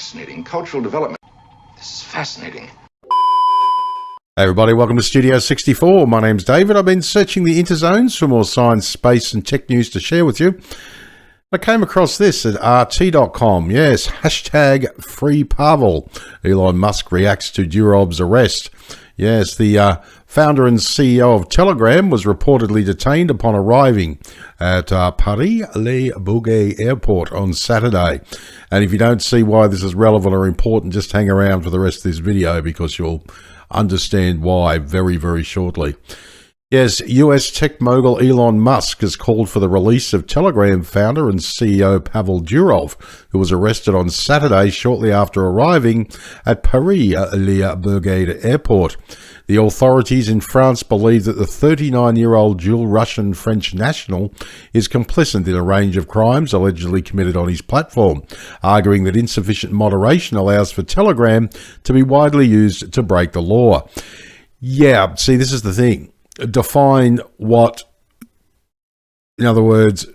fascinating cultural development. This is fascinating. Hey everybody, welcome to Studio 64. My name's David. I've been searching the interzones for more science, space and tech news to share with you. I came across this at rt.com. Yes, hashtag free Pavel. Elon Musk reacts to Durov's arrest. Yes, the founder and CEO of Telegram was reportedly detained upon arriving at Paris-le-Bourget airport on Saturday. And if you don't see why this is relevant or important, just hang around for the rest of this video because you'll understand why very, very shortly. Yes, US tech mogul Elon Musk has called for the release of Telegram founder and CEO Pavel Durov, who was arrested on Saturday shortly after arriving at Paris-le-Bourget airport. The authorities in France believe that the 39-year-old dual Russian-French national is complicit in a range of crimes allegedly committed on his platform, arguing that insufficient moderation allows for Telegram to be widely used to break the law. Yeah, see, this is the thing. Define what, in other words,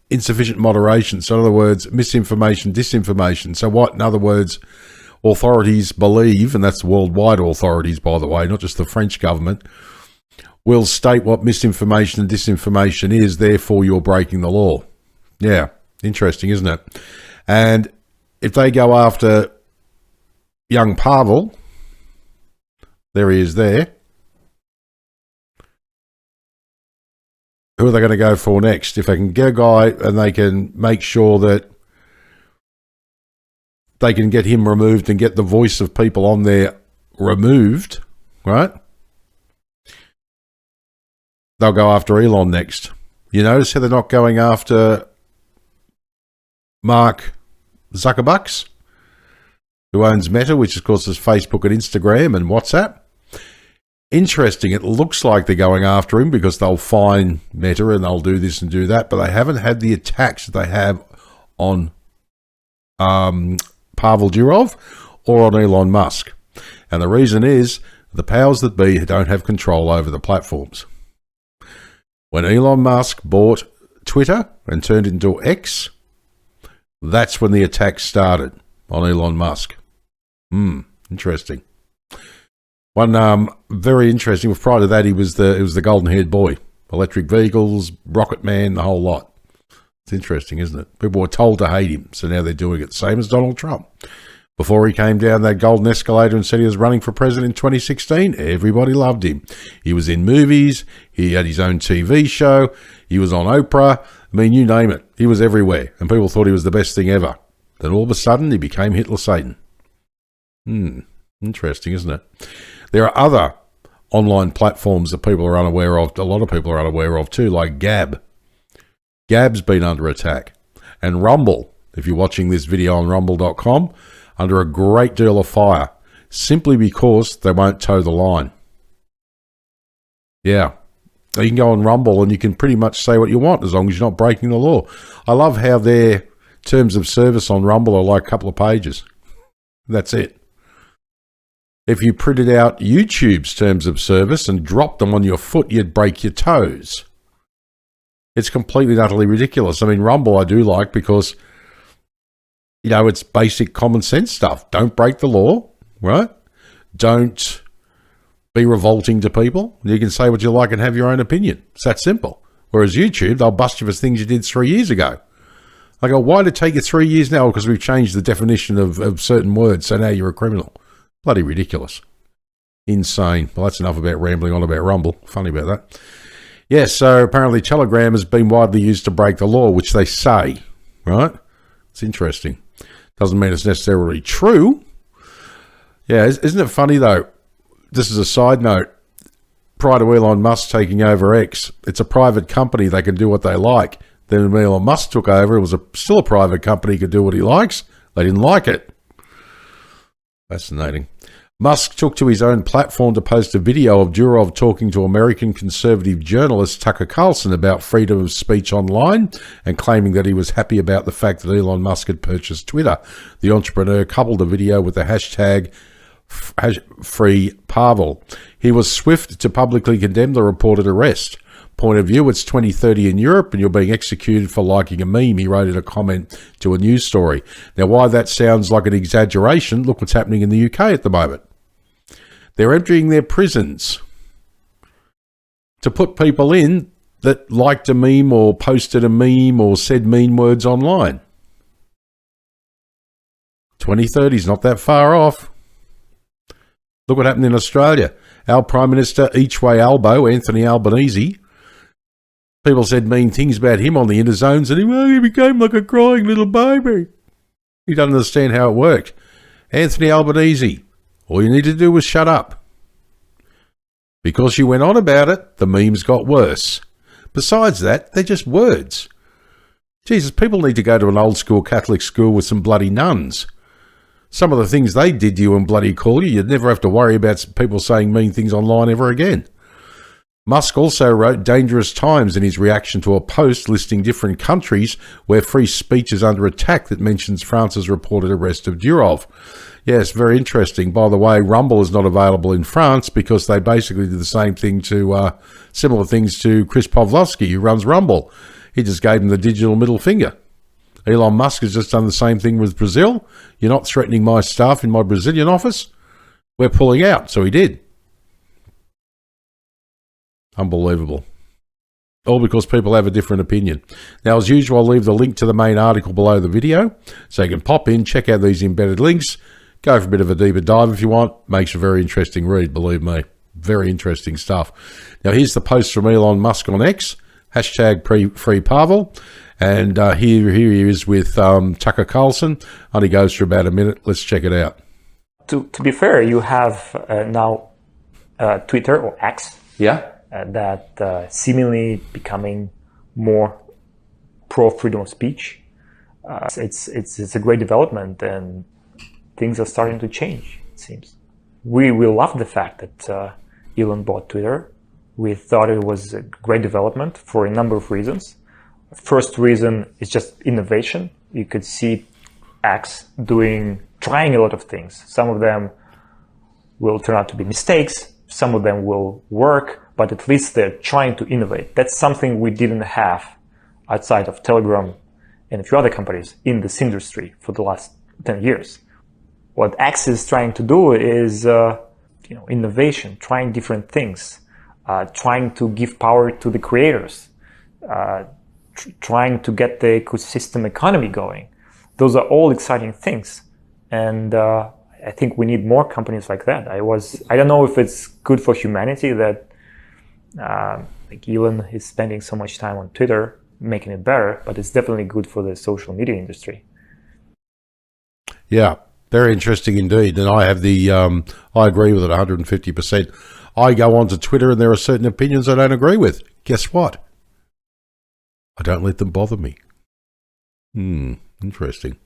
insufficient moderation. So in other words, misinformation, disinformation. So what, in other words, authorities believe, and that's worldwide authorities, by the way, not just the French government, will state what misinformation and disinformation is, therefore you're breaking the law. Yeah, interesting, isn't it? And if they go after young Pavel, there he is there, who are they going to go for next? If they can get a guy and they can make sure that they can get him removed and get the voice of people on there removed, right? They'll go after Elon next. You notice how they're not going after Mark Zuckerbucks, who owns Meta, which of course is Facebook and Instagram and WhatsApp. Interesting. It looks like they're going after him because they'll find Meta and they'll do this and do that, but they haven't had the attacks that they have on Pavel Durov or on Elon Musk. And the reason is the powers that be don't have control over the platforms. When Elon Musk bought Twitter and turned it into X, that's when the attacks started on Elon Musk. Interesting. One very interesting. Well, prior to that, it was the golden-haired boy, electric vehicles, Rocket Man, the whole lot. It's interesting, isn't it? People were told to hate him, so now they're doing it. Same as Donald Trump. Before he came down that golden escalator and said he was running for president in 2016, everybody loved him. He was in movies. He had his own TV show. He was on Oprah. I mean, you name it. He was everywhere, and people thought he was the best thing ever. Then all of a sudden, he became Hitler Satan. Interesting, isn't it? There are other online platforms that people are unaware of, a lot of people are unaware of too, like Gab. Gab's been under attack. And Rumble, if you're watching this video on rumble.com, under a great deal of fire, simply because they won't toe the line. Yeah, you can go on Rumble and you can pretty much say what you want as long as you're not breaking the law. I love how their terms of service on Rumble are like a couple of pages. That's it. If you printed out YouTube's terms of service and dropped them on your foot, you'd break your toes. It's completely and utterly ridiculous. I mean, Rumble I do like because, you know, it's basic common sense stuff. Don't break the law, right? Don't be revolting to people. You can say what you like and have your own opinion. It's that simple. Whereas YouTube, they'll bust you for things you did 3 years ago. I go, why did it take you 3 years now? Because we've changed the definition of certain words, so now you're a criminal. Bloody ridiculous. Insane. Well, that's enough about rambling on about Rumble. Funny about that. Yes, so apparently Telegram has been widely used to break the law, which they say, right? It's interesting. Doesn't mean it's necessarily true. Yeah, isn't it funny, though? This is a side note. Prior to Elon Musk taking over X, it's a private company. They can do what they like. Then when Elon Musk took over, it was still a private company. He could do what he likes. They didn't like it. Fascinating. Musk took to his own platform to post a video of Durov talking to American conservative journalist Tucker Carlson about freedom of speech online and claiming that he was happy about the fact that Elon Musk had purchased Twitter. The entrepreneur coupled the video with the hashtag free Pavel. He was swift to publicly condemn the reported arrest. point of view, it's 2030 in Europe and you're being executed for liking a meme, he wrote in a comment to a news story. Now, why that sounds like an exaggeration, look what's happening in the UK at the moment. They're emptying their prisons to put people in that liked a meme or posted a meme or said mean words online. 2030 is not that far off. Look what happened in Australia. Our Prime Minister, each way elbow, Anthony Albanese, people said mean things about him on the interzones and he became like a crying little baby. He doesn't understand how it worked. Anthony Albanese, all you need to do was shut up. Because you went on about it, the memes got worse. Besides that, they're just words. Jesus, people need to go to an old school Catholic school with some bloody nuns. Some of the things they did to you and bloody call you, you'd never have to worry about people saying mean things online ever again. Musk also wrote dangerous times in his reaction to a post listing different countries where free speech is under attack that mentions France's reported arrest of Durov. Yes, very interesting. By the way, Rumble is not available in France because they basically did the same thing to, similar things to Chris Pavlovsky, who runs Rumble. He just gave him the digital middle finger. Elon Musk has just done the same thing with Brazil. You're not threatening my staff in my Brazilian office. We're pulling out. So he did. Unbelievable. All because people have a different opinion. Now, as usual, I'll leave the link to the main article below the video so you can pop in, check out these embedded links, go for a bit of a deeper dive if you want. Makes a very interesting read, believe me. Very interesting stuff. Now, here's the post from Elon Musk on X, hashtag free Pavel. And here he is with Tucker Carlson. Only goes for about a minute. Let's check it out. To be fair, you have now Twitter or X. Yeah. That seemingly becoming more pro freedom of speech. It's a great development, and things are starting to change, it seems. We love the fact that Elon bought Twitter. We thought it was a great development for a number of reasons. First reason is just innovation. You could see X trying a lot of things. Some of them will turn out to be mistakes. Some of them will work, but at least they're trying to innovate. That's something we didn't have outside of Telegram and a few other companies in this industry for the last 10 years. What X is trying to do is, innovation, trying different things, trying to give power to the creators, trying to get the ecosystem economy going. Those are all exciting things. And I think we need more companies like that. I don't know if it's good for humanity that Elon is spending so much time on Twitter, making it better, but it's definitely good for the social media industry. Yeah, very interesting indeed. And I have I agree with it 150%. I go onto Twitter and there are certain opinions I don't agree with. Guess what? I don't let them bother me. Interesting.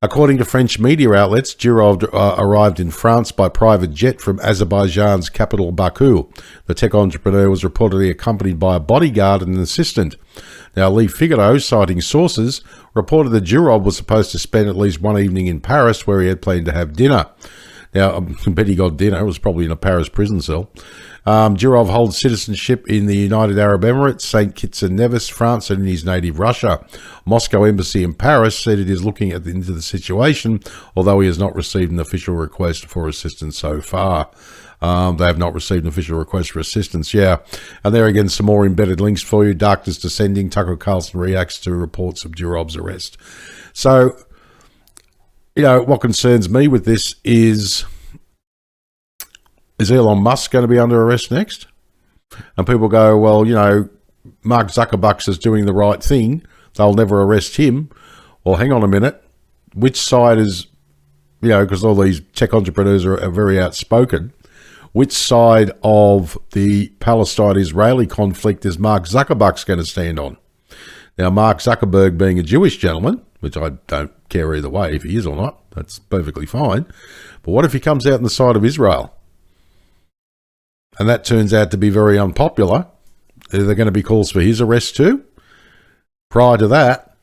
According to French media outlets, Durov arrived in France by private jet from Azerbaijan's capital Baku. The tech entrepreneur was reportedly accompanied by a bodyguard and an assistant. Now, Le Figaro, citing sources, reported that Durov was supposed to spend at least one evening in Paris where he had planned to have dinner. Now, I bet he got dinner. It was probably in a Paris prison cell. Durov holds citizenship in the United Arab Emirates, St. Kitts and Nevis, France, and in his native Russia. Moscow Embassy in Paris said it is looking into the situation, although he has not received an official request for assistance so far. They have not received an official request for assistance, yeah. And there again, some more embedded links for you. Darkness descending. Tucker Carlson reacts to reports of Durov's arrest. So, what concerns me with this is Elon Musk going to be under arrest next? And people go, well, Mark Zuckerberg is doing the right thing. They'll never arrest him. Well, hang on a minute. Which side is, because all these tech entrepreneurs are very outspoken, which side of the Palestine-Israeli conflict is Mark Zuckerberg going to stand on? Now, Mark Zuckerberg being a Jewish gentleman, which I don't care either way if he is or not, that's perfectly fine. But what if he comes out on the side of Israel? And that turns out to be very unpopular. Are there going to be calls for his arrest too? Prior to that,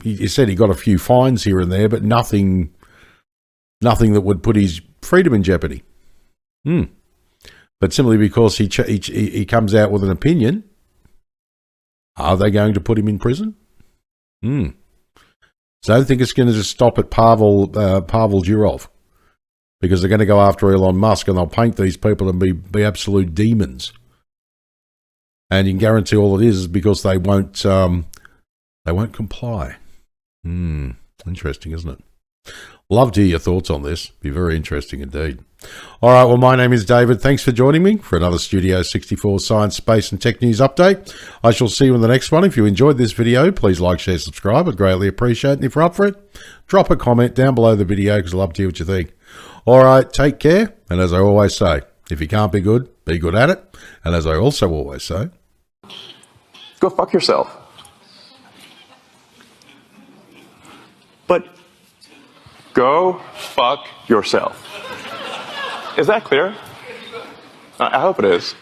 he said he got a few fines here and there, but nothing that would put his freedom in jeopardy. But simply because he comes out with an opinion, are they going to put him in prison? So I don't think it's going to just stop at Pavel Durov, because they're going to go after Elon Musk and they'll paint these people and be absolute demons. And you can guarantee all it is because they won't comply. Interesting, isn't it? Love to hear your thoughts on this. Be very interesting indeed. All right, well, my name is David. Thanks for joining me for another Studio 64 Science, Space and Tech News update. I shall see you in the next one. If you enjoyed this video, please like, share, subscribe. I'd greatly appreciate it. And if you're up for it, drop a comment down below the video because I'd love to hear what you think. All right, take care. And as I always say, if you can't be good at it. And as I also always say, go fuck yourself. But go fuck yourself. Is that clear? I hope it is.